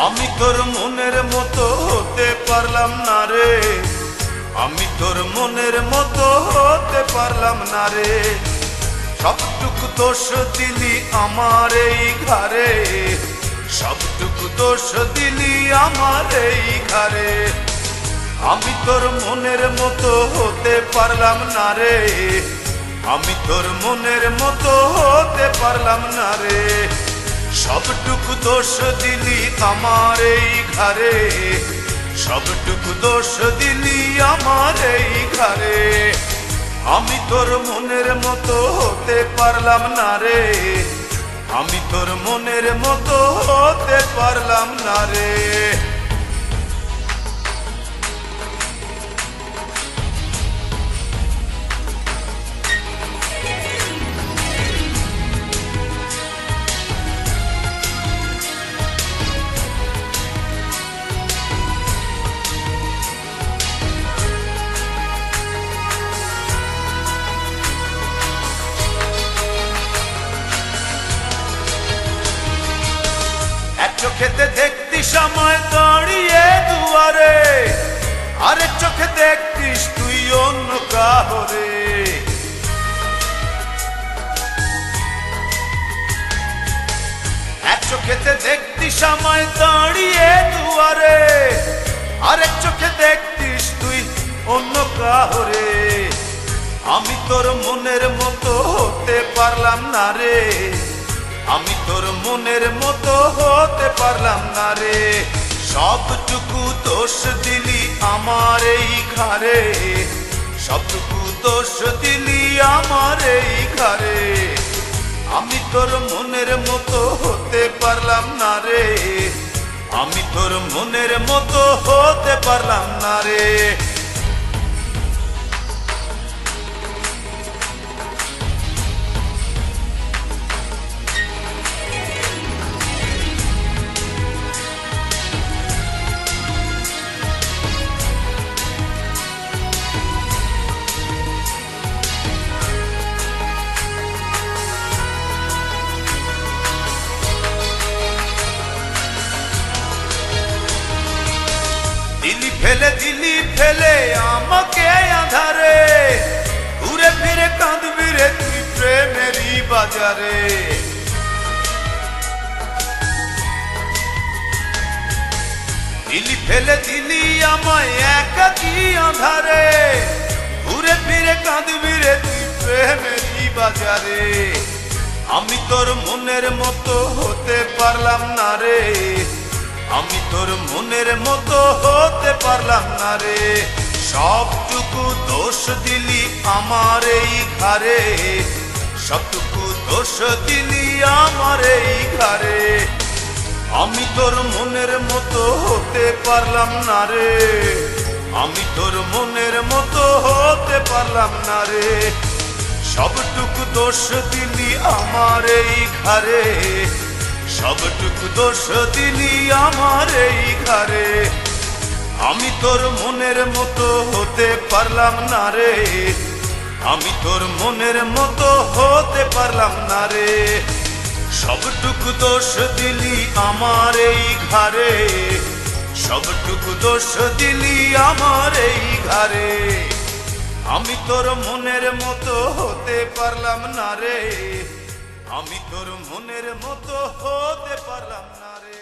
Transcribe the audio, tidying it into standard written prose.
আমি তোর মনের মতো হতে পারলাম না রে, আমি তোর মনের মতো হতে পারলাম না রে। সবটুকু দোষ দিলি আমার এই ঘরে, সবটুকু দোষ দিলি আমার এই ঘরে। আমি তোর মনের মতো হতে পারলাম না রে, আমি তোর মনের মতো হতে পারলাম না রে। সবটুকু দোষ দিলি আমার এই ঘরে, সবটুকু দোষ দিলি আমার এই ঘরে। আমি তোর মনের মতো হতে পারলাম না রে, আমি তোর মনের মতো হতে পারলাম না রে। এক চোখেতে দেখতিস সময় দাঁড়িয়ে দুয়ারে, আরেক চোখে দেখতিস তুই অন্য কাহরে। এক চোখেতে দেখতিস সময় দাঁড়িয়ে দুয়ারে, আরেক চোখে দেখতিস তুই অন্য কাহরে। আমি তোর মনের মতো হতে পারলাম না রে, আমি তোর মনের মতো হতে পারলাম না রে। সবটুকু দোষ দিলি আমার এই ঘরে, সবটুকু দোষ দিলি আমার এই ঘরে। আমি তোর মনের মতো হতে পারলাম না রে, আমি তোর মনের মতো হতে পারলাম না রে। দিলি ফেলে আমাকে আধারে, ঘুরে ফিরে কাঁদবি রে তুই প্রেমেরই বাজারে। দিলি ফেলে দিলি আমায় একাকী আধারে, ঘুরে ফিরে কাঁদবি রে তুই প্রেমেরই বাজারে। আমি তোর মনের মতো হতে পারলাম না রে, আমি তোর মনের মতো হতে পারলাম না রে। সবটুকু দোষ দিলি আমার এই ঘরে, সবটুকু দোষ দিলি আমার এই ঘরে। আমি তোর মনের মতো হতে পারলাম না রে, আমি তোর মনের মতো হতে পারলাম না রে। সবটুকু দোষ দিলি আমার এই ঘরে, সবটুকু দোষ দিলি আমার এই ঘরে। আমি তোর মনের মতো হতে পারলাম না রে, আমি তোর মনের মতো হতে পারলাম না রে। সবটুকু দোষ দিলি আমার এই ঘরে, সবটুকু দোষ দিলি আমার এই ঘরে। আমি তোর মনের মতো হতে পারলাম না রে, আমি তোর মনের মতো হতে পারলাম না রে।